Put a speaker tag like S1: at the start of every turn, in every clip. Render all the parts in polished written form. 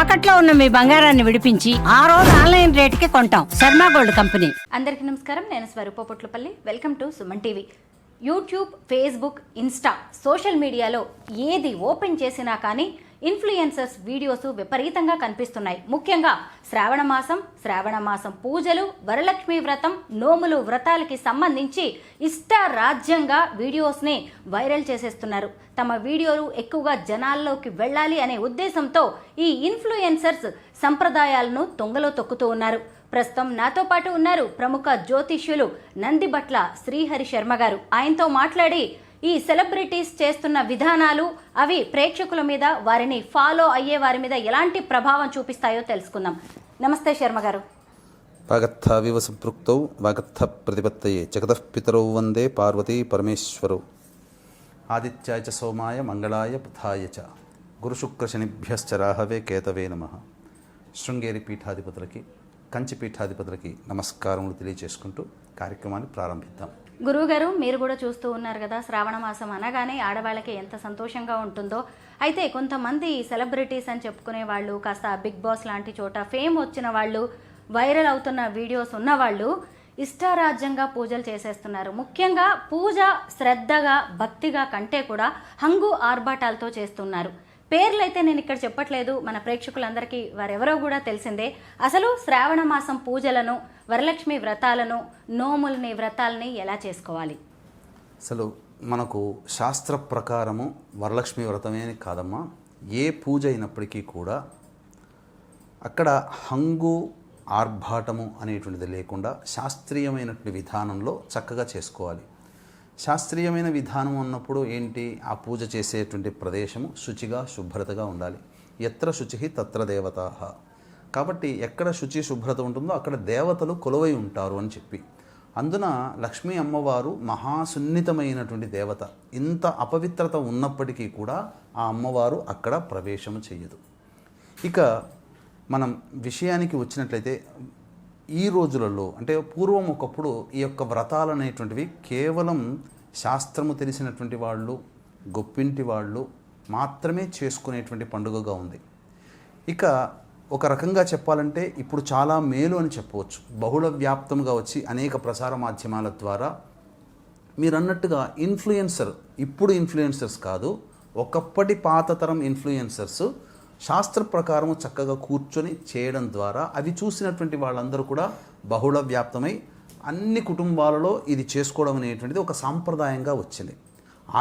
S1: తాకట్లో ఉన్న మీ బంగారాన్ని విడిపించి ఆ రోజు ఆన్లైన్ రేటుకి కొంటాం. Sharma gold company.
S2: అందరికీ నమస్కారం. నేను Swarupa Potlapalli. Welcome to Suman TV. YouTube, Facebook, Insta social మీడియాలో ఏది ఓపెన్ చేసినా కానీ ఇన్ఫ్లుయెన్సర్స్ వీడియోస్ విపరీతంగా కనిపిస్తున్నాయి. ముఖ్యంగా శ్రావణ మాసం పూజలు, వరలక్ష్మి వ్రతం, నోములు, వ్రతాలకి సంబంధించి ఇష్టారాజ్యంగా వీడియోస్ని వైరల్ చేసేస్తున్నారు. తమ వీడియోలు ఎక్కువగా జనాల్లోకి వెళ్ళాలి అనే ఉద్దేశంతో ఈ ఇన్ఫ్లుయెన్సర్స్ సంప్రదాయాలను తొంగలో తొక్కుతూ ఉన్నారు. ప్రస్తుతం నాతో పాటు ఉన్నారు ప్రముఖ జ్యోతిష్యులు నందిబట్ల శ్రీహరి శర్మ గారు. ఆయనతో మాట్లాడి ఈ సెలబ్రిటీస్ చేస్తున్న విధానాలు అవి ప్రేక్షకుల మీద, వారిని ఫాలో అయ్యే వారి మీద ఎలాంటి ప్రభావం చూపిస్తాయో తెలుసుకుందాం. నమస్తే శర్మ గారు.
S3: వాగర్థావివ సంపృక్తౌ వాగర్థ ప్రతిపత్తయే జగతః పితరౌ వందే పార్వతీ పరమేశ్వరౌ ఆదిత్యాయ చ సోమాయ మంగళాయ బుధాయ చ గురుశుక్రశనిభ్యశ్చ రాహవే కేతవే నమః. శృంగేరి పీఠాధిపతులకి, కంచి పీఠాధిపతులకి నమస్కారములు తెలియజేసుకుంటూ కార్యక్రమాన్ని ప్రారంభిద్దాం.
S2: గురువుగారు, మీరు కూడా చూస్తూ ఉన్నారు కదా, శ్రావణ మాసం అనగానే ఆడవాళ్ళకి ఎంత సంతోషంగా ఉంటుందో. అయితే కొంతమంది సెలబ్రిటీస్ అని చెప్పుకునే వాళ్ళు, కాస్త బిగ్ బాస్ లాంటి చోట ఫేమ్ వచ్చిన వాళ్ళు, వైరల్ అవుతున్న వీడియోస్ ఉన్నవాళ్ళు ఇష్టారాజ్యంగా పూజలు చేసేస్తున్నారు. ముఖ్యంగా పూజ శ్రద్ధగా, భక్తిగా కంటే కూడా హంగు ఆర్భాటాలతో చేస్తున్నారు. పేర్లైతే నేను ఇక్కడ చెప్పట్లేదు, మన ప్రేక్షకులందరికీ వారెవరో కూడా తెలిసిందే. అసలు శ్రావణ మాసం పూజలను, వరలక్ష్మి వ్రతాలను, నోముల్ని, వ్రతాలని ఎలా చేసుకోవాలి?
S3: అసలు మనకు శాస్త్ర ప్రకారము వరలక్ష్మి వ్రతమే కాదమ్మా, ఏ పూజ అయినప్పటికీ కూడా అక్కడ హంగు ఆర్భాటము అనేటువంటిది లేకుండా శాస్త్రీయమైనటువంటి విధానంలో చక్కగా చేసుకోవాలి. శాస్త్రీయమైన విధానం అన్నప్పుడు ఏంటి? ఆ పూజ చేసేటువంటి ప్రదేశము శుచిగా, శుభ్రతగా ఉండాలి. ఎత్ర శుచి తత్ర దేవతాః. కాబట్టి ఎక్కడ శుచి శుభ్రత ఉంటుందో అక్కడ దేవతలు కొలువై ఉంటారు అని చెప్పి, అందున లక్ష్మీ అమ్మవారు మహాసున్నితమైనటువంటి దేవత. ఇంత అపవిత్రత ఉన్నప్పటికీ కూడా ఆ అమ్మవారు అక్కడ ప్రవేశము చెయ్యదు. ఇక మనం విషయానికి వచ్చినట్లయితే ఈ రోజులలో, అంటే పూర్వం ఒకప్పుడు ఈ యొక్క వ్రతాలు అనేటువంటివి కేవలం శాస్త్రము తెలిసినటువంటి వాళ్ళు, గొప్పింటి వాళ్ళు మాత్రమే చేసుకునేటువంటి పండుగగా ఉంది. ఇక ఒక రకంగా చెప్పాలంటే ఇప్పుడు చాలా మేలు అని చెప్పవచ్చు. బహుళ వ్యాప్తంగా వచ్చి అనేక ప్రసార మాధ్యమాల ద్వారా మీరు అన్నట్టుగా ఇప్పుడు ఇన్ఫ్లుయెన్సర్స్ కాదు, ఒకప్పటి పాత తరం ఇన్ఫ్లుయెన్సర్స్ శాస్త్ర ప్రకారము చక్కగా కూర్చొని చేయడం ద్వారా అవి చూసినటువంటి వాళ్ళందరూ కూడా బహుళ వ్యాప్తమై అన్ని కుటుంబాలలో ఇది చేసుకోవడం అనేటువంటిది ఒక సాంప్రదాయంగా వచ్చింది.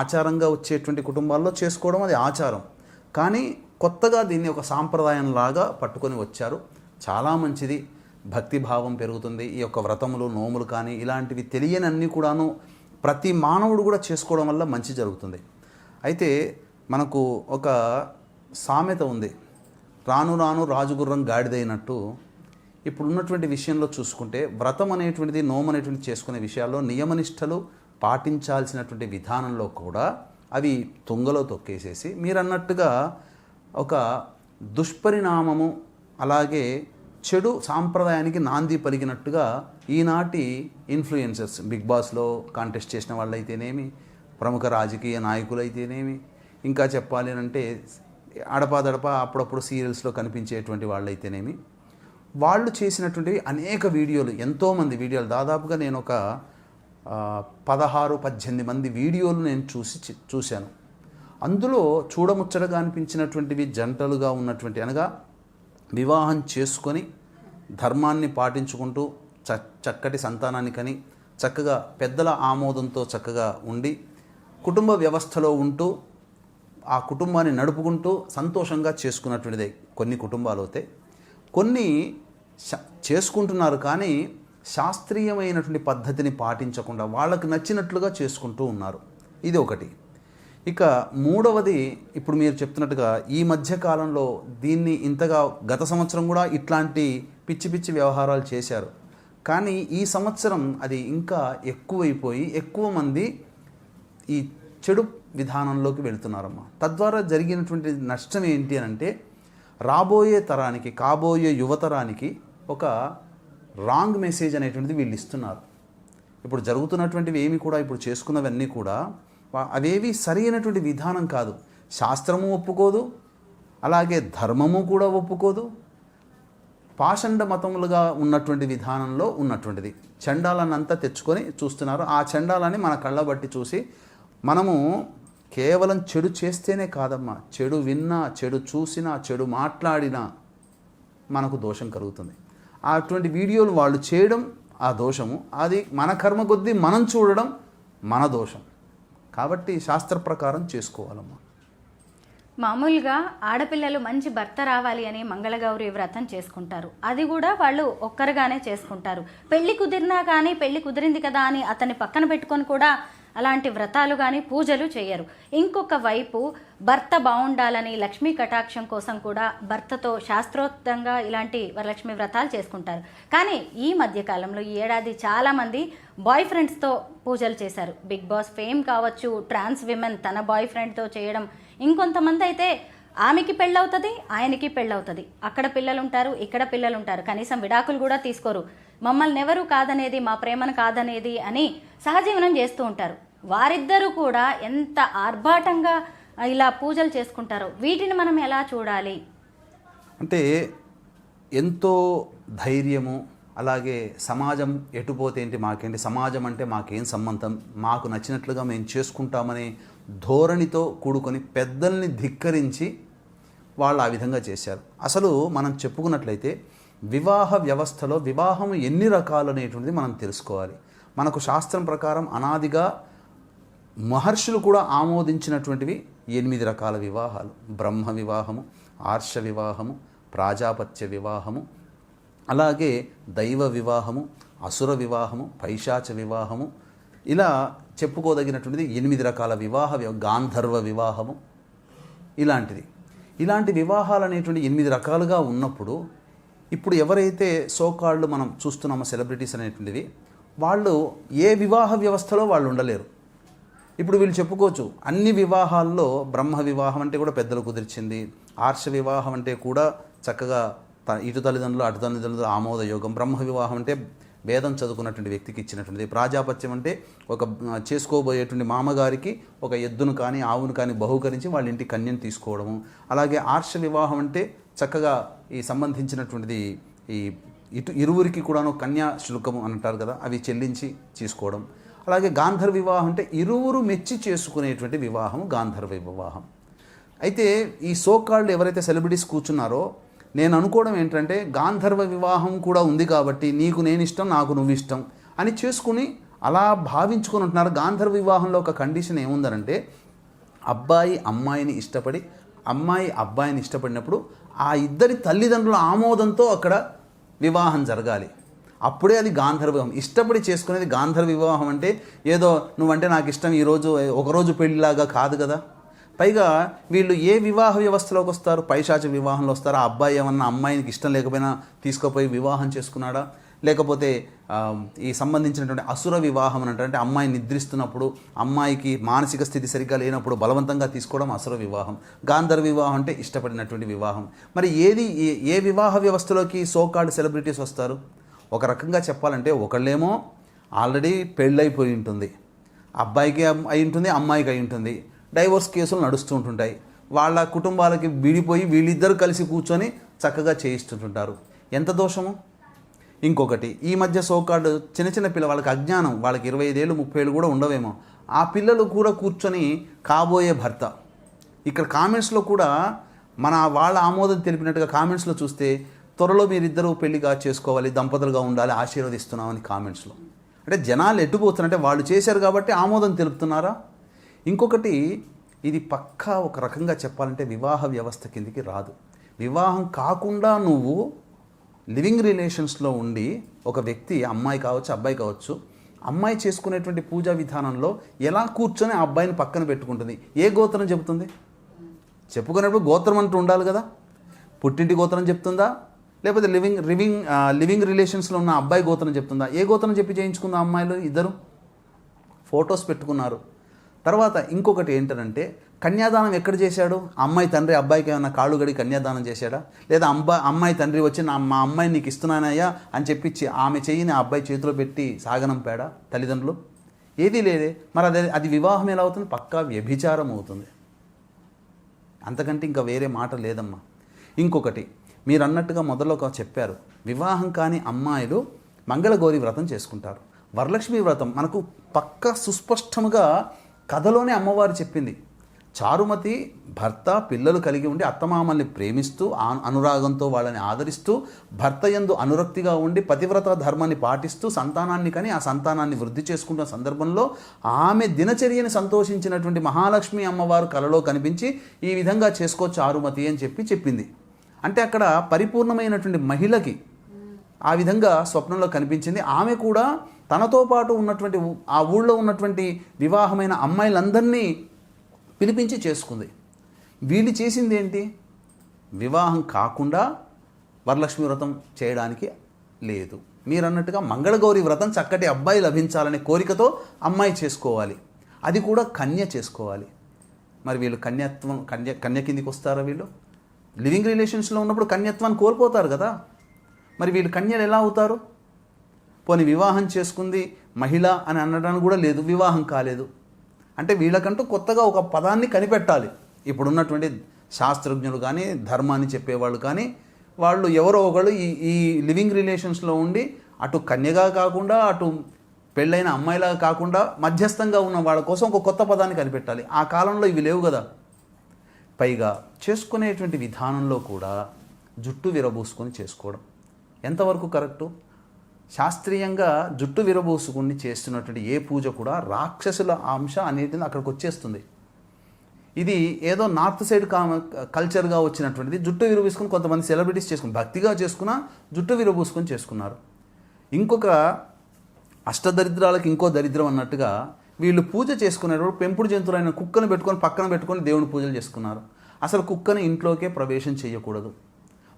S3: ఆచారంగా వచ్చేటువంటి కుటుంబాల్లో చేసుకోవడం అది ఆచారం, కానీ కొత్తగా దీన్ని ఒక సాంప్రదాయంలాగా పట్టుకొని వచ్చారు. చాలా మంచిది, భక్తిభావం పెరుగుతుంది. ఈ యొక్క వ్రతములు, నోములు కానీ ఇలాంటివి తెలియని అన్నీ కూడాను ప్రతి మానవుడు కూడా చేసుకోవడం వల్ల మంచి జరుగుతుంది. అయితే మనకు ఒక సామెత ఉంది, రాను రాను రాజుగుర్రం గాడిదైనట్టు. ఇప్పుడు ఉన్నటువంటి విషయంలో చూసుకుంటే వ్రతం అనేటువంటిది, నోము అనేటువంటిది చేసుకునే విషయాల్లో నియమనిష్టలు పాటించాల్సినటువంటి విధానంలో కూడా అవి తుంగలో తొక్కేసేసి మీరు అన్నట్టుగా ఒక దుష్పరిణామము, అలాగే చెడు సాంప్రదాయానికి నాంది పలికినట్టుగా ఈనాటి ఇన్ఫ్లుయెన్సర్స్, బిగ్ బాస్లో కాంటెస్ట్ చేసిన వాళ్ళైతేనేమి, ప్రముఖ రాజకీయ నాయకులైతేనేమి, ఇంకా చెప్పాలి అంటే అడపాదడప అప్పుడప్పుడు సీరియల్స్లో కనిపించేటువంటి వాళ్ళైతేనేమి, వాళ్ళు చేసినటువంటి అనేక వీడియోలు, ఎంతోమంది వీడియోలు, దాదాపుగా నేను ఒక 16-18 మంది వీడియోలు నేను చూశాను. అందులో చూడముచ్చటగా అనిపించినటువంటివి జంటలుగా ఉన్నటువంటి, అనగా వివాహం చేసుకొని ధర్మాన్ని పాటించుకుంటూ చక్కటి సంతానాన్ని కని చక్కగా పెద్దల ఆమోదంతో చక్కగా ఉండి కుటుంబ వ్యవస్థలో ఉంటూ ఆ కుటుంబాన్ని నడుపుకుంటూ సంతోషంగా చేసుకున్నటువంటిదే కొన్ని కుటుంబాలు అయితే. కొన్ని చేసుకుంటున్నారు కానీ శాస్త్రీయమైనటువంటి పద్ధతిని పాటించకుండా వాళ్ళకి నచ్చినట్లుగా చేసుకుంటూ ఉన్నారు. ఇది ఒకటి. ఇక మూడవది, ఇప్పుడు మీరు చెప్తున్నట్టుగా ఈ మధ్య కాలంలో దీన్ని ఇంతగా, గత సంవత్సరం కూడా ఇట్లాంటి పిచ్చి పిచ్చి వ్యవహారాలు చేశారు, కానీ ఈ సంవత్సరం అది ఇంకా ఎక్కువైపోయి ఎక్కువ మంది ఈ చెడు విధానంలోకి వెళుతున్నారమ్మా. తద్వారా జరిగినటువంటి నష్టం ఏంటి అని అంటే, రాబోయే తరానికి, కాబోయే యువతరానికి ఒక రాంగ్ మెసేజ్ అనేటువంటిది వీళ్ళు ఇస్తున్నారు. ఇప్పుడు జరుగుతున్నటువంటివి ఏమి కూడా, ఇప్పుడు చేసుకున్నవన్నీ కూడా అవేవి సరైనటువంటి విధానం కాదు. శాస్త్రము ఒప్పుకోదు, అలాగే ధర్మము కూడా ఒప్పుకోదు. పాషండ మతములుగా ఉన్నటువంటి విధానంలో ఉన్నటువంటిది చండాలన్నంతా తెచ్చుకొని చూస్తున్నారు. ఆ చండాలని మన కళ్ళబట్టి చూసి మనము కేవలం చెడు చేస్తేనే కాదమ్మా, చెడు విన్నా, చెడు చూసినా, చెడు మాట్లాడినా మనకు దోషం కలుగుతుంది. అటువంటి వీడియోలు వాళ్ళు చేయడం ఆ దోషము, అది మన కర్మ కొద్దీ మనం చూడడం మన దోషం. కాబట్టి శాస్త్ర ప్రకారం చేసుకోవాలమ్మా.
S2: మామూలుగా ఆడపిల్లలు మంచి భర్త రావాలి అని మంగళగౌరి వ్రతం చేసుకుంటారు. అది కూడా వాళ్ళు ఒక్కరుగానే చేసుకుంటారు. పెళ్లి కుదిరినా కానీ పెళ్లి కుదిరింది కదా అని అతన్ని పక్కన పెట్టుకొని కూడా అలాంటి వ్రతాలు కానీ పూజలు చేయరు. ఇంకొక వైపు భర్త బాగుండాలని లక్ష్మీ కటాక్షం కోసం కూడా భర్తతో శాస్త్రోక్తంగా ఇలాంటి వరలక్ష్మి వ్రతాలు చేసుకుంటారు. కానీ ఈ మధ్యకాలంలో ఈ ఏడాది చాలామంది బాయ్ ఫ్రెండ్స్తో పూజలు చేశారు. బిగ్ బాస్ ఫేమ్ కావచ్చు, ట్రాన్స్ విమెన్ తన బాయ్ ఫ్రెండ్తో చేయడం, ఇంకొంతమంది అయితే ఆమెకి పెళ్ళవుతుంది, ఆయనకి పెళ్ళవుతుంది, అక్కడ పిల్లలు ఉంటారు, ఇక్కడ పిల్లలు ఉంటారు, కనీసం విడాకులు కూడా తీసుకోరు, మమ్మల్ని ఎవరు కాదనేది, మా ప్రేమను కాదనేది అని సహజీవనం చేస్తూ ఉంటారు. వారిద్దరూ కూడా ఎంత ఆర్భాటంగా ఇలా పూజలు చేసుకుంటారో వీటిని మనం ఎలా చూడాలి?
S3: అంటే ఎంతో ధైర్యము, అలాగే సమాజం ఎటుపోతే ఏంటి మాకేంటి, సమాజం అంటే మాకేం సంబంధం, మాకు నచ్చినట్లుగా మేము చేసుకుంటామనే ధోరణితో కూడుకొని పెద్దల్ని ధిక్కరించి వాళ్ళు ఆ విధంగా చేశారు. అసలు మనం చెప్పుకున్నట్లయితే వివాహ వ్యవస్థలో వివాహం ఎన్ని రకాలు అనేటువంటిది మనం తెలుసుకోవాలి. మనకు శాస్త్రం ప్రకారం అనాదిగా మహర్షులు కూడా ఆమోదించినటువంటివి 8 రకాల వివాహాలు. బ్రహ్మ వివాహము, ఆర్ష వివాహము, ప్రాజాపత్య వివాహము, అలాగే దైవ వివాహము, అసుర వివాహము, పైశాచ వివాహము, ఇలా చెప్పుకోదగినటువంటిది 8 రకాల గాంధర్వ వివాహము ఇలాంటి వివాహాలు అనేటువంటి 8 రకాలుగా ఉన్నప్పుడు ఇప్పుడు ఎవరైతే సోకాళ్ళు మనం చూస్తున్నామో సెలబ్రిటీస్ అనేటువంటివి, వాళ్ళు ఏ వివాహ వ్యవస్థలో వాళ్ళు ఉండలేరు. ఇప్పుడు వీళ్ళు చెప్పుకోవచ్చు అన్ని వివాహాల్లో బ్రహ్మ వివాహం అంటే కూడా పెద్దలు కుదిర్చింది, ఆర్ష వివాహం అంటే కూడా చక్కగా ఇటు తల్లిదండ్రులు అటు తల్లిదండ్రులు ఆమోదయోగం, బ్రహ్మ వివాహం అంటే వేదం చదువుకున్నటువంటి వ్యక్తికి ఇచ్చినటువంటిది, ప్రాజాపత్యం అంటే ఒక చేసుకోబోయేటువంటి మామగారికి ఒక ఎద్దును కానీ ఆవును కానీ బహుకరించి వాళ్ళ ఇంటి కన్యను తీసుకోవడము, అలాగే ఆర్ష వివాహం అంటే చక్కగా ఈ సంబంధించినటువంటిది ఈ ఇరువురికి కూడాను కన్యా శుల్కము అంటారు కదా, అవి చెల్లించి తీసుకోవడం, అలాగే గాంధర్వ వివాహం అంటే ఇరువురు మెచ్చి చేసుకునేటువంటి వివాహం గాంధర్వ వివాహం. అయితే ఈ సోకాళ్ళు ఎవరైతే సెలబ్రిటీస్ కూర్చున్నారో నేను అనుకోవడం ఏంటంటే గాంధర్వ వివాహం కూడా ఉంది కాబట్టి నీకు నేను ఇష్టం, నాకు నువ్వు ఇష్టం అని చేసుకుని అలా భావించుకొని ఉంటున్నారు. గాంధర్వ వివాహంలో ఒక కండిషన్ ఏముందనంటే అబ్బాయి అమ్మాయిని ఇష్టపడి అమ్మాయి అబ్బాయిని ఇష్టపడినప్పుడు ఆ ఇద్దరి తల్లిదండ్రుల ఆమోదంతో అక్కడ వివాహం జరగాలి. అప్పుడే అది గాంధర్వ వివాహం. ఇష్టపడి చేసుకునేది గాంధర్వ వివాహం అంటే ఏదో నువ్వంటే నాకు ఇష్టం ఈరోజు ఒకరోజు పెళ్లిలాగా కాదు కదా. పైగా వీళ్ళు ఏ వివాహ వ్యవస్థలోకి వస్తారు? పైశాచ వివాహంలో వస్తారు. ఆ అబ్బాయి ఏమన్నా అమ్మాయికి ఇష్టం లేకపోయినా తీసుకుపోయి వివాహం చేసుకున్నాడా? లేకపోతే ఈ సంబంధించినటువంటి అసుర వివాహం అని అంటే అమ్మాయి నిద్రిస్తున్నప్పుడు అమ్మాయికి మానసిక స్థితి సరిగ్గా లేనప్పుడు బలవంతంగా తీసుకోవడం అసుర వివాహం. గాంధర్వ వివాహం అంటే ఇష్టపడినటువంటి వివాహం. మరి ఏ వివాహ వ్యవస్థలోకి సోకాల్డ్ సెలబ్రిటీస్ వస్తారు? ఒక రకంగా చెప్పాలంటే ఒకళ్ళేమో ఆల్రెడీ పెళ్ళైపోయి ఉంటుంది, అబ్బాయికి అయి ఉంటుంది, అమ్మాయికి అయి ఉంటుంది, డైవోర్స్ కేసులు నడుస్తూ ఉంటుంటాయి, వాళ్ళ కుటుంబాలకి విడిపోయి వీళ్ళిద్దరూ కలిసి కూర్చొని చక్కగా చేయిస్తుంటుంటారు. ఎంత దోషము! ఇంకొకటి ఈ మధ్య సోకాల్డ్ చిన్న చిన్న పిల్ల వాళ్ళకి అజ్ఞానం, వాళ్ళకి 25 ఏళ్ళు 30 ఏళ్ళు కూడా ఉండవేమో, ఆ పిల్లలు కూడా కూర్చొని కాబోయే భర్త. ఇక్కడ కామెంట్స్లో కూడా వాళ్ళ ఆమోదం తెలిపినట్టుగా కామెంట్స్లో చూస్తే త్వరలో మీరిద్దరూ పెళ్లిగా చేసుకోవాలి, దంపతులుగా ఉండాలి, ఆశీర్వదిస్తున్నామని కామెంట్స్లో. అంటే జనాలు ఎట్టుపోతున్నారంటే వాళ్ళు చేశారు కాబట్టి ఆమోదం తెలుపుతున్నారా? ఇంకొకటి ఇది పక్కా ఒక రకంగా చెప్పాలంటే వివాహ వ్యవస్థ కిందికి రాదు. వివాహం కాకుండా నువ్వు లివింగ్ రిలేషన్స్లో ఉండి ఒక వ్యక్తి అమ్మాయి కావచ్చు అబ్బాయి కావచ్చు, అమ్మాయి చేసుకునేటువంటి పూజా విధానంలో ఎలా కూర్చొని ఆ అబ్బాయిని పక్కన పెట్టుకుంటుంది? ఏ గోత్రం చెబుతుంది? చెప్పుకునేప్పుడు గోత్రం అంటూ ఉండాలి కదా. పుట్టింటి గోత్రం చెప్తుందా? లేకపోతే లివింగ్ రిలేషన్స్లో ఉన్న అబ్బాయి గోత్రం చెప్తుందా? ఏ గోత్రం చెప్పి చేయించుకుందా? అమ్మాయిలు ఇద్దరు ఫొటోస్ పెట్టుకున్నారు. తర్వాత ఇంకొకటి ఏంటంటే కన్యాదానం ఎక్కడ చేశాడు? అమ్మాయి తండ్రి అబ్బాయికి ఏమైనా కాళ్ళు గడి కన్యాదానం చేశాడా? లేదా అమ్మాయి తండ్రి వచ్చి మా అమ్మాయిని నీకు ఇస్తున్నానయ్యా అని చెప్పి ఆమె చెయ్యిని ఆ అబ్బాయి చేతిలో పెట్టి సాగనంపాడా తల్లిదండ్రులు? ఏదీ లేదే. మరి అది వివాహం ఎలా అవుతుంది? పక్కా వ్యభిచారం అవుతుంది. అంతకంటే ఇంకా వేరే మాట లేదమ్మా. ఇంకొకటి మీరు అన్నట్టుగా మొదట్లో చెప్పారు, వివాహం కాని అమ్మాయిలు మంగళగౌరి వ్రతం చేసుకుంటారు. వరలక్ష్మి వ్రతం మనకు పక్క సుస్పష్టముగా కథలోనే అమ్మవారు చెప్పింది. చారుమతి భర్త పిల్లలు కలిగి ఉండి అత్తమామల్ని ప్రేమిస్తూ అనురాగంతో వాళ్ళని ఆదరిస్తూ భర్త యందు అనురక్తిగా ఉండి పతివ్రత ధర్మాన్ని పాటిస్తూ సంతానాన్ని కని ఆ సంతానాన్ని వృద్ధి చేసుకుంటున్న సందర్భంలో ఆమె దినచర్యని సంతోషించినటువంటి మహాలక్ష్మి అమ్మవారు కలలో కనిపించి ఈ విధంగా చేసుకో చారుమతి అని చెప్పింది. అంటే అక్కడ పరిపూర్ణమైనటువంటి మహిళకి ఆ విధంగా స్వప్నంలో కనిపించింది. ఆమె కూడా తనతో పాటు ఉన్నటువంటి ఆ ఊళ్ళో ఉన్నటువంటి వివాహమైన అమ్మాయిలందరినీ పిలిపించి చేసుకుంది. వీళ్ళు చేసింది ఏంటి? వివాహం కాకుండా వరలక్ష్మి వ్రతం చేయడానికి లేదు. మీరు అన్నట్టుగా మంగళగౌరి వ్రతం చక్కటి అబ్బాయి లభించాలనే కోరికతో అమ్మాయి చేసుకోవాలి, అది కూడా కన్య చేసుకోవాలి. మరి వీళ్ళు కన్య కిందికి వస్తారా? వీళ్ళు లివింగ్ రిలేషన్స్లో ఉన్నప్పుడు కన్యత్వాన్ని కోల్పోతారు కదా. మరి వీళ్ళు కన్యలు ఎలా అవుతారు? పోనీ వివాహం చేసుకుంది మహిళ అని అనడానికి కూడా లేదు, వివాహం కాలేదు అంటే వీళ్ళకంటూ కొత్తగా ఒక పదాన్ని కనిపెట్టాలి. ఇప్పుడున్నటువంటి శాస్త్రజ్ఞులు కానీ ధర్మాన్ని చెప్పేవాళ్ళు కానీ వాళ్ళు ఎవరో ఒకళ్ళు ఈ లివింగ్ రిలేషన్స్లో ఉండి అటు కన్యగా కాకుండా అటు పెళ్ళైన అమ్మాయిలాగా కాకుండా మధ్యస్థంగా ఉన్న వాళ్ళ కోసం ఒక కొత్త పదాన్ని కనిపెట్టాలి. ఆ కాలంలో ఇవి లేవు కదా. పైగా చేసుకునేటువంటి విధానంలో కూడా జుట్టు విరబూసుకొని చేసుకోవడం ఎంతవరకు కరెక్టు? శాస్త్రీయంగా జుట్టు విరబూసుకుని చేస్తున్నటువంటి ఏ పూజ కూడా రాక్షసుల అంశ అనేది అక్కడికి వచ్చేస్తుంది. ఇది ఏదో నార్త్ సైడ్ కల్చర్గా వచ్చినటువంటిది. జుట్టు విరబూసుకొని కొంతమంది సెలబ్రిటీస్ చేసుకుని భక్తిగా చేసుకున్నా జుట్టు విరబూసుకొని చేసుకున్నారు. ఇంకొక అష్టదరిద్రాలకు ఇంకో దరిద్రం అన్నట్టుగా వీళ్ళు పూజ చేసుకునేటప్పుడు పెంపుడు జంతువులైన కుక్కను పెట్టుకొని పక్కన పెట్టుకొని దేవుని పూజలు చేసుకున్నారు. అసలు కుక్కను ఇంట్లోకే ప్రవేశం చేయకూడదు.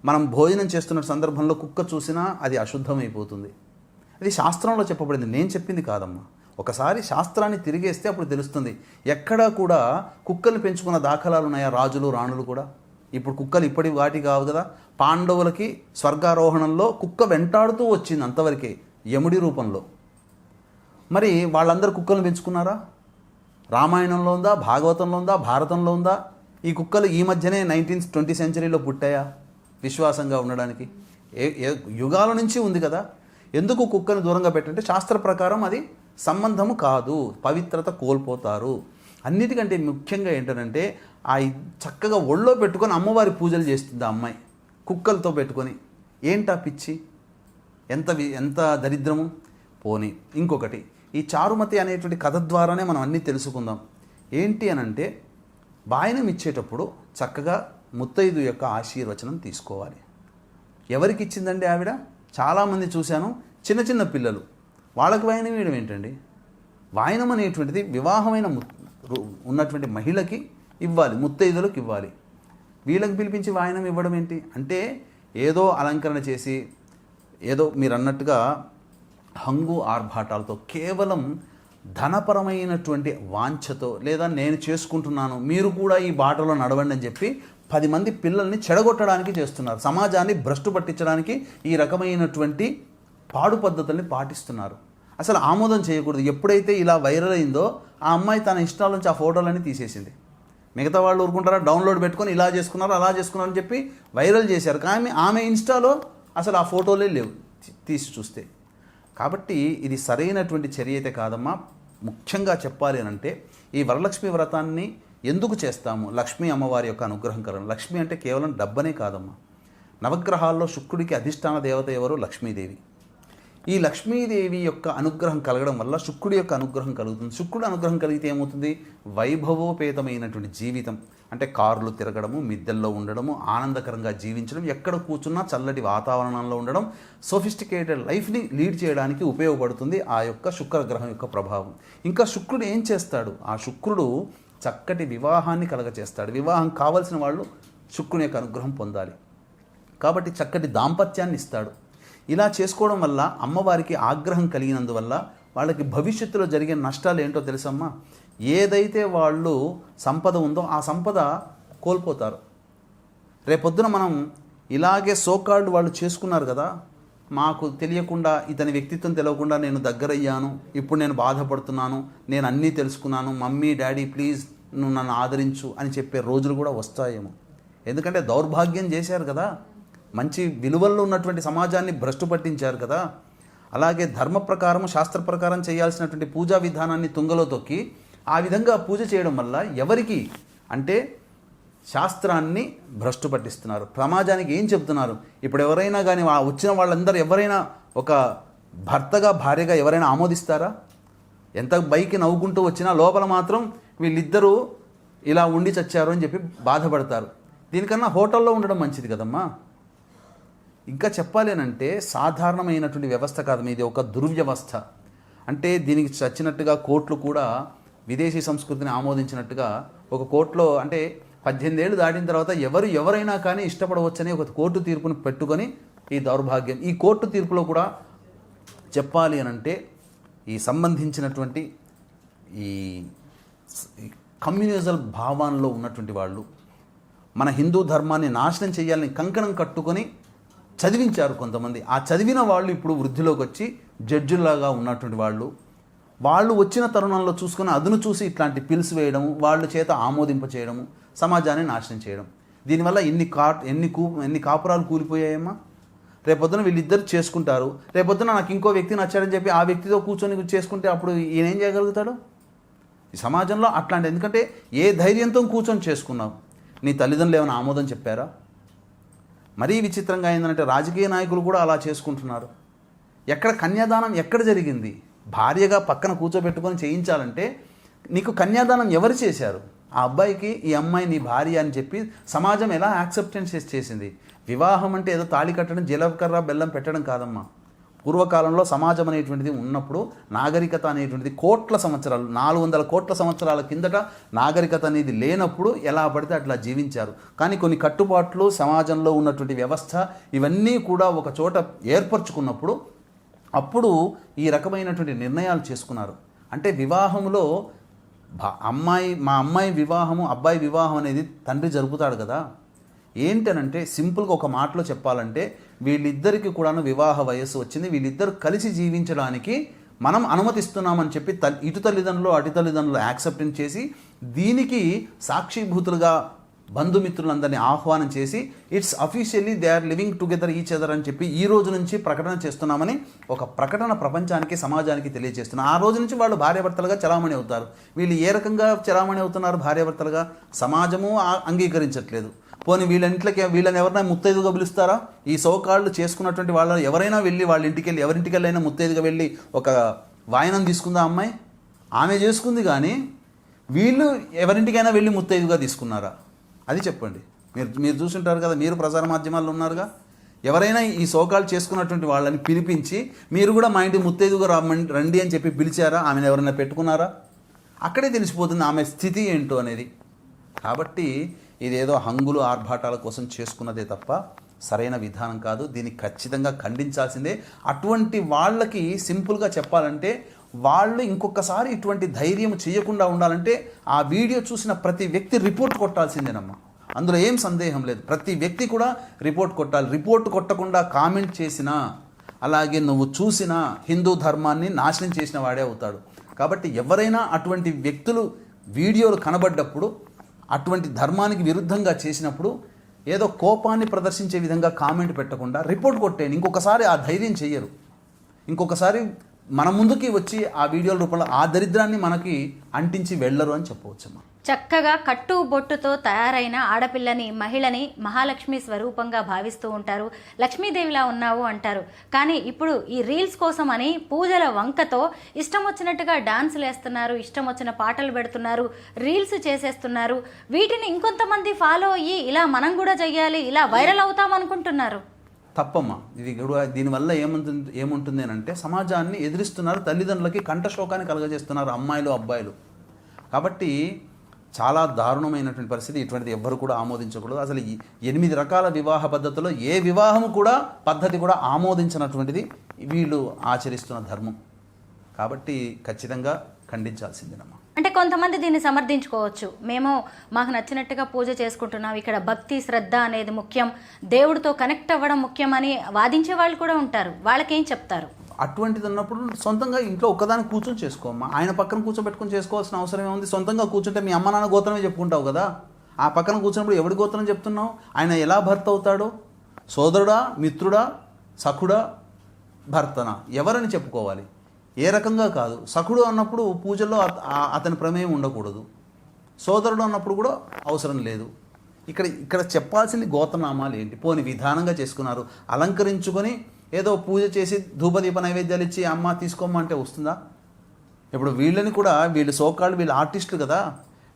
S3: మనం భోజనం చేస్తున్న సందర్భంలో కుక్క చూసినా అది అశుద్ధమైపోతుంది. అది శాస్త్రంలో చెప్పబడింది, నేను చెప్పింది కాదమ్మా. ఒకసారి శాస్త్రాన్ని తిరిగేస్తే అప్పుడు తెలుస్తుంది. ఎక్కడా కూడా కుక్కలు పెంచుకున్న దాఖలాలు ఉన్నాయా? రాజులు రాణులు కూడా. ఇప్పుడు కుక్కలు ఇప్పటి వాటి కావు కదా. పాండవులకి స్వర్గారోహణంలో కుక్క వెంటాడుతూ వచ్చింది అంతవరకే, యముడి రూపంలో. మరి వాళ్ళందరూ కుక్కలను పెంచుకున్నారా? రామాయణంలో ఉందా, భాగవతంలో ఉందా, భారతంలో ఉందా? ఈ కుక్కలు ఈ మధ్యనే 19th సెంచరీలో పుట్టాయా విశ్వాసంగా ఉండడానికి? ఏ యుగాల నుంచి ఉంది కదా. ఎందుకు కుక్కను దూరంగా పెట్టంటే శాస్త్ర ప్రకారం అది సంబంధము కాదు, పవిత్రత కోల్పోతారు. అన్నిటికంటే ముఖ్యంగా ఏంటంటే ఆ చక్కగా ఒళ్ళో పెట్టుకొని అమ్మవారి పూజలు చేస్తుంది ఆ అమ్మాయి కుక్కలతో పెట్టుకొని. ఏంటా పిచ్చి, ఎంత దరిద్రము. పోని ఇంకొకటి, ఈ చారుమతి అనేటువంటి కథ ద్వారానే మనం అన్నీ తెలుసుకుందాం. ఏంటి అనంటే వాయనం ఇచ్చేటప్పుడు చక్కగా ముత్తైదు యొక్క ఆశీర్వచనం తీసుకోవాలి. ఎవరికి ఇచ్చిందండి ఆవిడ? చాలామంది చూశాను, చిన్న చిన్న పిల్లలు. వాళ్ళకి వాయనం ఇవ్వడం ఏంటండి? వాయనం అనేటువంటిది వివాహమైన ఉన్నటువంటి మహిళకి ఇవ్వాలి, ముత్తైదులకు ఇవ్వాలి. వీళ్ళకి పిలిపించి వాయనం ఇవ్వడం ఏంటి అంటే ఏదో అలంకరణ చేసి ఏదో మీరు అన్నట్టుగా హంగు ఆర్భాటాలతో కేవలం ధనపరమైనటువంటి వాంఛతో లేదా నేను చేసుకుంటున్నాను మీరు కూడా ఈ బాటలో నడవండి అని చెప్పి 10 మంది పిల్లల్ని చెడగొట్టడానికి చేస్తున్నారు. సమాజాన్ని భ్రష్టు పట్టించడానికి ఈ రకమైనటువంటి పాడు పద్ధతుల్ని పాటిస్తున్నారు. అసలు ఆమోదం చేయకూడదు. ఎప్పుడైతే ఇలా వైరల్ అయిందో ఆ అమ్మాయి తన ఇష్టాల నుంచి ఆ ఫోటోలన్నీ తీసేసింది. మిగతా వాళ్ళు ఊరుకుంటారా? డౌన్లోడ్ పెట్టుకొని ఇలా చేసుకున్నారు అలా చేసుకున్నారు అని చెప్పి వైరల్ చేశారు. కానీ ఆమె ఇన్స్టాలో అసలు ఆ ఫోటోలే లేవు తీసి చూస్తే. కాబట్టి ఇది సరైనటువంటి చర్య అయితే కాదమ్మా. ముఖ్యంగా చెప్పాలి అంటే ఈ వరలక్ష్మి వ్రతాన్ని ఎందుకు చేస్తాము? లక్ష్మీ అమ్మవారి యొక్క అనుగ్రహం కలను. లక్ష్మి అంటే కేవలం డబ్బనే కాదమ్మా. నవగ్రహాల్లో శుక్రుడికి అధిష్టాన దేవత ఎవరు? లక్ష్మీదేవి. ఈ లక్ష్మీదేవి యొక్క అనుగ్రహం కలగడం వల్ల శుక్రుడి యొక్క అనుగ్రహం కలుగుతుంది. శుక్రుడి అనుగ్రహం కలిగితే ఏమవుతుంది? వైభవోపేతమైనటువంటి జీవితం అంటే కార్లు తిరగడము, మిద్దెల్లో ఉండడము, ఆనందకరంగా జీవించడం, ఎక్కడ కూర్చున్నా చల్లటి వాతావరణంలో ఉండడం, సోఫిస్టికేటెడ్ లైఫ్ని లీడ్ చేయడానికి ఉపయోగపడుతుంది ఆ యొక్క శుక్రగ్రహం యొక్క ప్రభావం. ఇంకా శుక్రుడు ఏం చేస్తాడు? ఆ శుక్రుడు చక్కటి వివాహాన్ని కలగచేస్తాడు. వివాహం కావలసిన వాళ్ళు శుక్రుని యొక్క అనుగ్రహం పొందాలి కాబట్టి చక్కటి దాంపత్యాన్ని ఇస్తాడు. ఇలా చేసుకోవడం వల్ల అమ్మవారికి ఆగ్రహం కలిగినందువల్ల వాళ్ళకి భవిష్యత్తులో జరిగే నష్టాలు ఏంటో తెలుసమ్మా? ఏదైతే వాళ్ళు సంపద ఉందో ఆ సంపద కోల్పోతారు. రేపొద్దున మనం ఇలాగే సోకాల్డ్ వాళ్ళు చేసుకున్నారు కదా, మాకు తెలియకుండా ఇతని వ్యక్తిత్వం తెలియకుండా నేను దగ్గరయ్యాను, ఇప్పుడు నేను బాధపడుతున్నాను, నేను అన్నీ తెలుసుకున్నాను, మమ్మీ డాడీ ప్లీజ్ నువ్వు నన్ను ఆదరించు అని చెప్పే రోజులు కూడా వస్తాయేమో. ఎందుకంటే దౌర్భాగ్యం చేశారు కదా, మంచి విలువల్లో ఉన్నటువంటి సమాజాన్ని భ్రష్టు పట్టించారు కదా. అలాగే ధర్మ ప్రకారం శాస్త్ర ప్రకారం చేయాల్సినటువంటి పూజా విధానాన్ని తుంగలో తొక్కి ఆ విధంగా పూజ చేయడం వల్ల ఎవరికి అంటే శాస్త్రాన్ని భ్రష్టు పట్టిస్తున్నారు. సమాజానికి ఏం చెప్తున్నారు? ఇప్పుడు ఎవరైనా కానీ వచ్చిన వాళ్ళందరూ ఎవరైనా ఒక భర్తగా భార్యగా ఎవరైనా ఆమోదిస్తారా? ఎంత బైకి నవ్వుకుంటూ వచ్చినా లోపల మాత్రం వీళ్ళిద్దరూ ఇలా ఉండి చచ్చారు అని చెప్పి బాధపడతారు. దీనికన్నా హోటల్లో ఉండడం మంచిది కదమ్మా. ఇంకా చెప్పాలేనంటే సాధారణమైనటువంటి వ్యవస్థ కాదు, ఇది ఒక దుర్వ్యవస్థ. అంటే దీనికి చచ్చినట్టుగా కోర్టులు కూడా విదేశీ సంస్కృతిని ఆమోదించినట్టుగా ఒక కోర్టులో అంటే 18 ఏళ్ళు దాటిన తర్వాత ఎవరైనా కానీ ఇష్టపడవచ్చని ఒక కోర్టు తీర్పును పెట్టుకొని ఈ దౌర్భాగ్యం. ఈ కోర్టు తీర్పులో కూడా చెప్పాలి అనంటే ఈ సంబంధించినటువంటి ఈ కమ్యూనిజం భావాల్లో ఉన్నటువంటి వాళ్ళు మన హిందూ ధర్మాన్ని నాశనం చేయాలని కంకణం కట్టుకొని చదివించారు కొంతమంది. ఆ చదివిన వాళ్ళు ఇప్పుడు వృద్ధిలోకి వచ్చి జడ్జిలాగా ఉన్నటువంటి వాళ్ళు వచ్చిన తరుణంలో చూసుకుని అదును చూసి ఇట్లాంటి పిల్స్ వేయడము, వాళ్ళ చేత ఆమోదింప చేయడము, సమాజాన్ని నాశనం చేయడం. దీనివల్ల ఎన్ని కాపురాలు కూలిపోయాయమ్మా. రేపొద్దున వీళ్ళిద్దరు చేసుకుంటారు, రేపొద్దున నాకు ఇంకో వ్యక్తి నచ్చాడని చెప్పి ఆ వ్యక్తితో కూర్చొని చేసుకుంటే అప్పుడు ఈయన ఏం చేయగలుగుతాడు? ఈ సమాజంలో అట్లాంటి, ఎందుకంటే ఏ ధైర్యంతో కూర్చొని చేసుకున్నావు? నీ తల్లిదండ్రులు ఏమైనా ఆమోదం చెప్పారా? మరీ విచిత్రంగా ఏంటంటే రాజకీయ నాయకులు కూడా అలా చేసుకుంటున్నారు. ఎక్కడ కన్యాదానం ఎక్కడ జరిగింది? భార్యగా పక్కన కూర్చోబెట్టుకొని చేయించాలంటే నీకు కన్యాదానం ఎవరు చేశారు? ఆ అబ్బాయికి ఈ అమ్మాయి నీ భార్య అని చెప్పి సమాజం ఎలా యాక్సెప్టెన్స్ చేసింది? వివాహం అంటే ఏదో తాళి కట్టడం, జీలకర్ర బెల్లం పెట్టడం కాదమ్మా. పూర్వకాలంలో సమాజం అనేటువంటిది ఉన్నప్పుడు నాగరికత అనేటువంటిది కోట్ల సంవత్సరాలు 400 కోట్ల సంవత్సరాల కిందట నాగరికత అనేది లేనప్పుడు ఎలా పడితే అట్లా జీవించారు. కానీ కొన్ని కట్టుబాట్లు సమాజంలో ఉన్నటువంటి వ్యవస్థ ఇవన్నీ కూడా ఒక చోట ఏర్పరచుకున్నప్పుడు అప్పుడు ఈ రకమైనటువంటి నిర్ణయాలు చేసుకున్నారు. అంటే వివాహంలో మా అమ్మాయి వివాహము అబ్బాయి వివాహం అనేది తండ్రి జరుపుతాడు కదా. ఏంటనంటే సింపుల్గా ఒక మాటలో చెప్పాలంటే వీళ్ళిద్దరికి కూడాను వివాహ వయస్సు వచ్చింది, వీళ్ళిద్దరు కలిసి జీవించడానికి మనం అనుమతిస్తున్నామని చెప్పి ఇటు తల్లిదండ్రులు అటు తల్లిదండ్రులు యాక్సెప్టెన్స్ చేసి దీనికి సాక్షిభూతులుగా బంధుమిత్రులందరినీ ఆహ్వానం చేసి it's officially they are living together each other అని చెప్పి ఈ రోజు నుంచి ప్రకటన చేస్తున్నామని ఒక ప్రకటన ప్రపంచానికి సమాజానికి తెలియజేస్తున్నారు. ఆ రోజు నుంచి వాళ్ళు భార్యాభర్తలుగా చలామణి అవుతారు. వీళ్ళు ఏ రకంగా చలామణి అవుతున్నారు భార్యాభర్తలుగా? సమాజము అంగీకరించట్లేదు. పోనీ వీళ్ళని ఎవరైనా ముత్తైదుగా పిలుస్తారా? ఈ సోకాళ్ళు చేసుకున్నటువంటి వాళ్ళు ఎవరైనా వెళ్ళి వాళ్ళ ఇంటికి వెళ్ళి ఎవరింటికి వెళ్ళైనా ముత్తైదుగా వెళ్ళి ఒక వాయనం తీసుకుందా అమ్మాయి? ఆమె చేసుకుంది, కానీ వీళ్ళు ఎవరింటికైనా వెళ్ళి ముత్తైదుగా తీసుకున్నారా? అది చెప్పండి. మీరు చూసుంటారు కదా, మీరు ప్రసార మాధ్యమాల్లో ఉన్నారుగా. ఎవరైనా ఈ సోకాళ్ళు చేసుకున్నటువంటి వాళ్ళని పిలిపించి మీరు కూడా మా ఇంటి ముత్తైదుగా రండి అని చెప్పి పిలిచారా? ఆమెను ఎవరైనా పెట్టుకున్నారా? అక్కడే తెలిసిపోతుంది ఆమె స్థితి ఏంటో అనేది. కాబట్టి ఇదేదో హంగులు ఆర్భాటాల కోసం చేసుకున్నదే తప్ప సరైన విధానం కాదు. దీన్ని ఖచ్చితంగా ఖండించాల్సిందే. అటువంటి వాళ్ళకి సింపుల్గా చెప్పాలంటే వాళ్ళు ఇంకొకసారి ఇటువంటి ధైర్యం చేయకుండా ఉండాలంటే ఆ వీడియో చూసిన ప్రతి వ్యక్తి రిపోర్ట్ కొట్టాల్సిందేనమ్మా. అందులో ఏం సందేహం లేదు. ప్రతి వ్యక్తి కూడా రిపోర్ట్ కొట్టాలి. రిపోర్ట్ కొట్టకుండా కామెంట్ చేసినా అలాగే నువ్వు చూసినా హిందూ ధర్మాన్ని నాశనం చేసిన వాడే అవుతాడు. కాబట్టి ఎవరైనా అటువంటి వ్యక్తులు వీడియోలు కనబడ్డప్పుడు అటువంటి ధర్మానికి విరుద్ధంగా చేసినప్పుడు ఏదో కోపాన్ని ప్రదర్శించే విధంగా కామెంట్ పెట్టకుండా రిపోర్ట్ కొట్టేయండి. ఇంకొకసారి ఆ ధైర్యం చెయ్యరు. ఇంకొకసారి మన ముందుకి వచ్చి ఆ వీడియోల రూపంలో ఆ దరిద్రాన్ని మనకి అంటించి వెళ్ళరు అని చెప్పవచ్చమ్మా.
S2: చక్కగా కట్టు బొట్టుతో తయారైన ఆడపిల్లని మహిళని మహాలక్ష్మి స్వరూపంగా భావిస్తూ ఉంటారు. లక్ష్మీదేవిలా ఉన్నావు అంటారు. కానీ ఇప్పుడు ఈ రీల్స్ కోసం అని పూజల వంకతో ఇష్టం వచ్చినట్టుగా డాన్సులు వేస్తున్నారు, ఇష్టం వచ్చిన పాటలు పెడుతున్నారు, రీల్స్ చేసేస్తున్నారు. వీటిని ఇంకొంతమంది ఫాలో అయ్యి ఇలా మనం కూడా చెయ్యాలి, ఇలా వైరల్ అవుతాం అనుకుంటున్నారు.
S3: తప్పమ్మా. ఇది దీనివల్ల ఏముంటుంది అని అంటే సమాజాన్ని ఎదిరిస్తున్నారు, తల్లిదండ్రులకి కంఠశోకాన్ని కలగజేస్తున్నారు అమ్మాయిలు అబ్బాయిలు. కాబట్టి చాలా దారుణమైనటువంటి పరిస్థితి. ఇటువంటిది ఎవ్వరు కూడా ఆమోదించకూడదు. అసలు 8 రకాల వివాహ పద్ధతుల్లో ఏ వివాహం కూడా పద్ధతి కూడా ఆమోదించినటువంటిది వీళ్ళు ఆచరిస్తున్న ధర్మం. కాబట్టి ఖచ్చితంగా ఖండించాల్సిందేనమ్మా.
S2: అంటే కొంతమంది దీన్ని సమర్థించుకోవచ్చు. మాకు నచ్చినట్టుగా పూజ చేసుకుంటున్నాం, ఇక్కడ భక్తి శ్రద్ధ అనేది ముఖ్యం, దేవుడితో కనెక్ట్ అవ్వడం ముఖ్యం అని వాదించే వాళ్ళు కూడా ఉంటారు. వాళ్ళకేం చెప్తారు?
S3: అటువంటిది ఉన్నప్పుడు సొంతంగా ఇంట్లో ఒక్కదాన్ని కూర్చొని చేసుకోమ్మా. ఆయన పక్కన కూర్చోబెట్టుకొని చేసుకోవాల్సిన అవసరం ఏముంది? సొంతంగా కూర్చుంటే మీ అమ్మ నాన్న గోత్రమే చెప్పుకుంటావు కదా. ఆ పక్కన కూర్చున్నప్పుడు ఎవడి గోత్రం చెప్తున్నావు? ఆయన ఎలా భర్త అవుతాడు? సోదరుడా, మిత్రుడా, సఖుడా, భర్తనా, ఎవరని చెప్పుకోవాలి? ఏ రకంగా కాదు. సఖుడు అన్నప్పుడు పూజల్లో అతని ప్రమేయం ఉండకూడదు. సోదరుడు అన్నప్పుడు కూడా అవసరం లేదు. ఇక్కడ చెప్పాల్సింది గోత్రనామాలు ఏంటి? పోని విధానంగా చేసుకున్నారు, అలంకరించుకొని ఏదో పూజ చేసి ధూపదీప నైవేద్యాలు ఇచ్చి అమ్మ తీసుకోమంటే వస్తుందా? ఇప్పుడు వీళ్ళని కూడా వీళ్ళు సోకాళ్ళు వీళ్ళు ఆర్టిస్టులు కదా,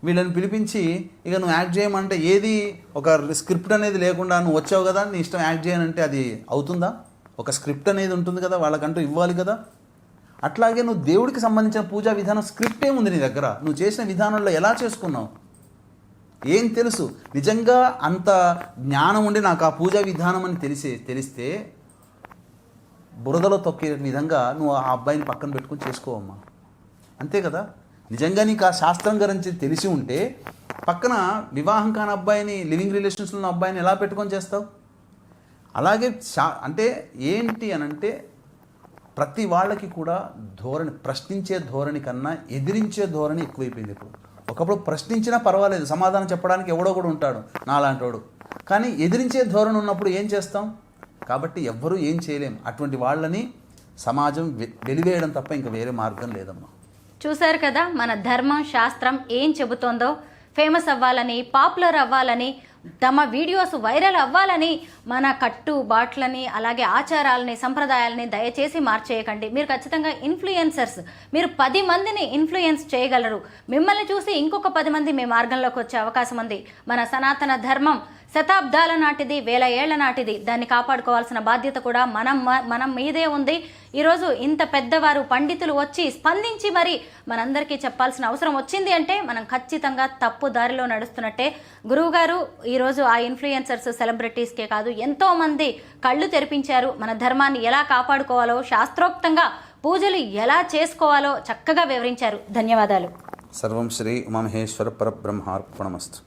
S3: వీళ్ళని పిలిపించి ఇక నువ్వు యాక్ట్ చేయమంటే ఏది ఒక స్క్రిప్ట్ అనేది లేకుండా నువ్వు వచ్చావు కదా నీ ఇష్టం యాక్ట్ చేయనంటే అది అవుతుందా? ఒక స్క్రిప్ట్ అనేది ఉంటుంది కదా, వాళ్ళకంటూ ఇవ్వాలి కదా. అట్లాగే నువ్వు దేవుడికి సంబంధించిన పూజా విధానం స్క్రిప్ట్ ఏముంది నీ దగ్గర? నువ్వు చేసిన విధానంలో ఎలా చేసుకున్నావు? ఏం తెలుసు? నిజంగా అంత జ్ఞానం ఉండి నాకు ఆ పూజా విధానం అని తెలిస్తే బురదలో తొక్కే విధంగా నువ్వు ఆ అబ్బాయిని పక్కన పెట్టుకుని చేసుకోవమ్మా. అంతే కదా. నిజంగా నీకు ఆ శాస్త్రం గురించి తెలిసి ఉంటే పక్కన వివాహం కాని అబ్బాయిని, లివింగ్ రిలేషన్స్లో ఉన్న అబ్బాయిని ఎలా పెట్టుకొని చేస్తావు? అలాగే అంటే ఏంటి అనంటే ప్రతి వాళ్ళకి కూడా ధోరణి, ప్రశ్నించే ధోరణి కన్నా ఎదిరించే ధోరణి ఎక్కువైపోయింది ఇప్పుడు. ఒకప్పుడు ప్రశ్నించినా పర్వాలేదు, సమాధానం చెప్పడానికి ఎవడో కూడా ఉంటాడు నాలాంటోడు. కానీ ఎదిరించే ధోరణి ఉన్నప్పుడు ఏం చేస్తాం? కాబట్టి ఎవ్వరూ ఏం చేయలేం. అటువంటి వాళ్ళని సమాజం వెలివేయడం తప్ప ఇంకా వేరే మార్గం లేదమ్మా.
S2: చూశారు కదా మన ధర్మం శాస్త్రం ఏం చెబుతోందో. ఫేమస్ అవ్వాలని, పాపులర్ అవ్వాలని, తమ వీడియోస్ వైరల్ అవ్వాలని మన కట్టు బాట్లని అలాగే ఆచారాలని సంప్రదాయాలని దయచేసి మార్చేయకండి. మీరు ఖచ్చితంగా ఇన్ఫ్లుయెన్సర్స్, మీరు 10 మందిని ఇన్ఫ్లుయెన్స్ చేయగలరు. మిమ్మల్ని చూసి ఇంకొక 10 మంది మీ మార్గంలోకి వచ్చే అవకాశం ఉంది. మన సనాతన ధర్మం శతాబ్దాల నాటిది, 1000 ఏళ్ల నాటిది. దాన్ని కాపాడుకోవాల్సిన బాధ్యత కూడా మనం మీదే ఉంది. ఈరోజు ఇంత పెద్దవారు పండితులు వచ్చి స్పందించి మరి మనందరికీ చెప్పాల్సిన అవసరం వచ్చింది అంటే మనం ఖచ్చితంగా తప్పు దారిలో నడుస్తున్నట్టే. గురువుగారు ఈరోజు ఆ ఇన్ఫ్లుయెన్సర్స్, సెలబ్రిటీస్కే కాదు ఎంతో మంది కళ్ళు తెరిపించారు. మన ధర్మాన్ని ఎలా కాపాడుకోవాలో, శాస్త్రోక్తంగా పూజలు ఎలా చేసుకోవాలో చక్కగా వివరించారు. ధన్యవాదాలు.
S3: సర్వం శ్రీ ఉమామహేశ్వర పరబ్రహ్మార్పణమస్తు.